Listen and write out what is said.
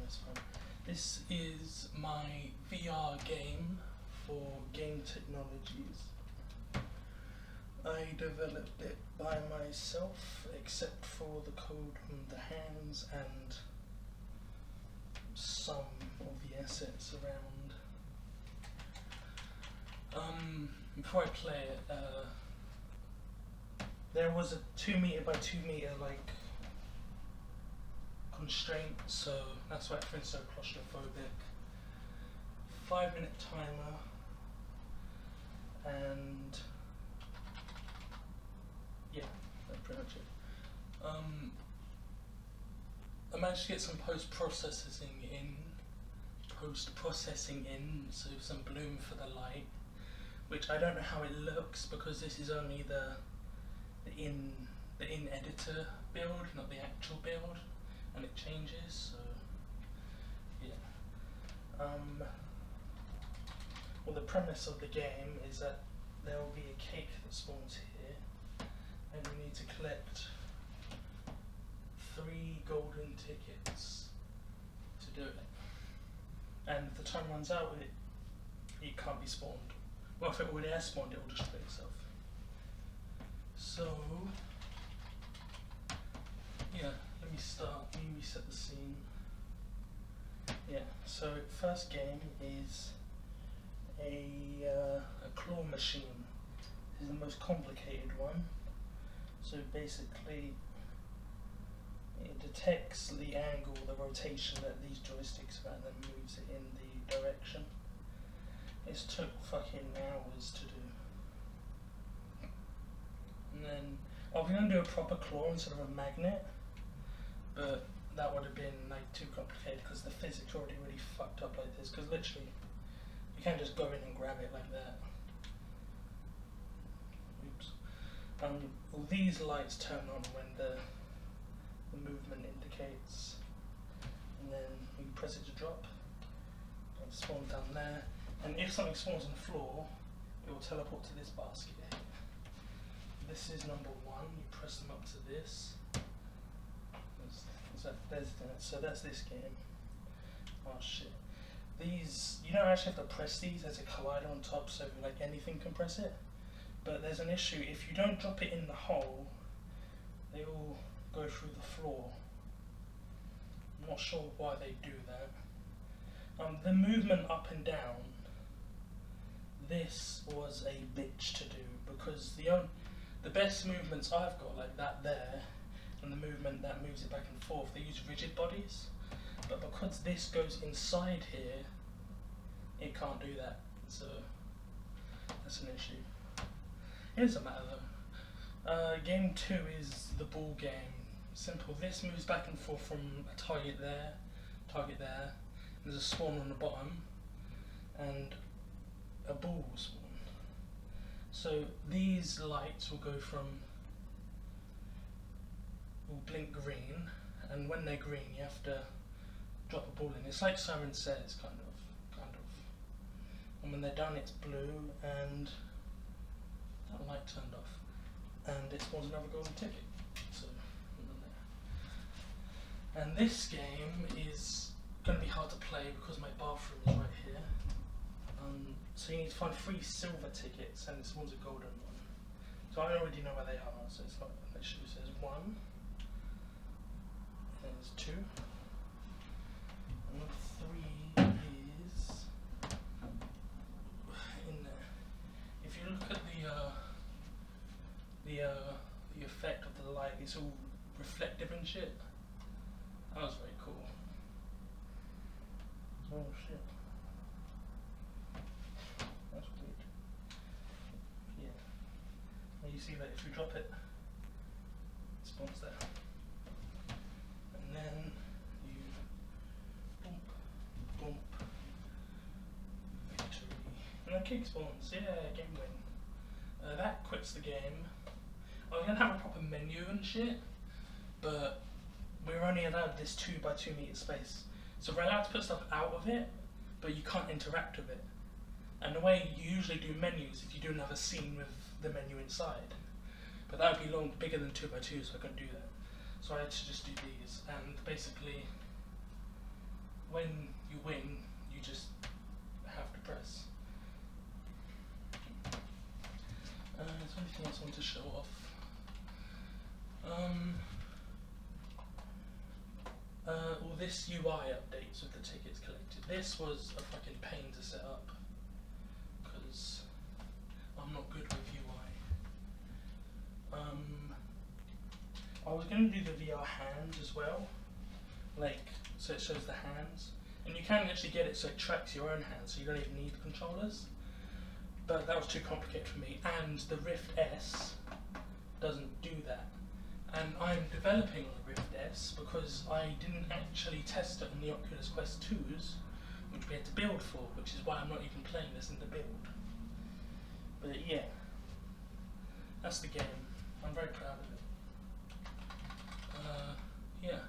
it's fine. This is my VR game for Game Technologies. I developed it by myself, except for the code from the hands and some of the assets around. Before I play it, there was a 2 meter by 2 meter like constraint, so that's why everything's so claustrophobic. 5-minute timer, and yeah, that's pretty much it. I managed to get some post-processing in, so some bloom for the light, which I don't know how it looks because this is only the in editor build, not the actual build, and it changes. So yeah. Well, the premise of the game is that there will be a cake that spawns here, and you need to collect 3 golden tickets to do it. And if the time runs out, it can't be spawned. Well, if it already has spawned, it will destroy itself. So, yeah, let me reset the scene. Yeah, so first game is a claw machine. This is the most complicated one. So basically, it detects the angle, the rotation that these joysticks are at, and then moves it in the direction. This took fucking hours to do. And then, I was going to do a proper claw instead of a magnet, but that would have been like too complicated because the physics are already really fucked up like this, because literally, you can't just go in and grab it like that. Oops. Well, these lights turn on when the movement indicates, and then you press it to drop, and spawn down there, and if something spawns on the floor, it will teleport to this basket. This is number 1, you press them up to this. So that's this game. Oh shit. These, you don't actually have to press these, there's a collider on top, so like anything can press it. But there's an issue, if you don't drop it in the hole, they all go through the floor. I'm not sure why they do that. The movement up and down, this was a bitch to do, because the best movements I've got, like that there, and the movement that moves it back and forth, they use rigid bodies. But because this goes inside here, it can't do that. So that's an issue. It doesn't matter though. Game 2 is the ball game. Simple. This moves back and forth from a target there. There's a spawn on the bottom, and a ball will spawn. So these lights will blink green, and when they're green, you have to drop a ball in. It's like Siren Says, kind of. And when they're done, it's blue, and that light turned off, and it spawns another golden ticket. So, and this game is going to be hard to play because my bathroom is right here. So you need to find 3 silver tickets, and this one's a golden one. So I already know where they are, so it's not an issue. So there's 1, and there's 2, and 3 is in there. If you look at the effect of the light, it's all reflective and shit. That was very cool. Oh shit. That's weird. Yeah. And you see that if you drop it, it spawns there. And then you bump, victory. And then kick spawns, yeah, game win. That quits the game. I was gonna have a proper menu and shit, but we're only allowed this 2 by 2 meter space. So we're allowed to put stuff out of it, but you can't interact with it. And the way you usually do menus, if you do another scene with the menu inside. But that would be bigger than 2 by 2, so I couldn't do that. So I had to just do these, and basically, UI updates with the tickets collected. This was a fucking pain to set up because I'm not good with UI. I was going to do the VR hands as well, like so it shows the hands, and you can actually get it so it tracks your own hands, so you don't even need controllers. But that was too complicated for me, and the Rift S doesn't do that. And I'm developing the Rift S because I didn't actually test it on the Oculus Quest 2s, which we had to build for, which is why I'm not even playing this in the build. But yeah, that's the game. I'm very proud of it. Yeah.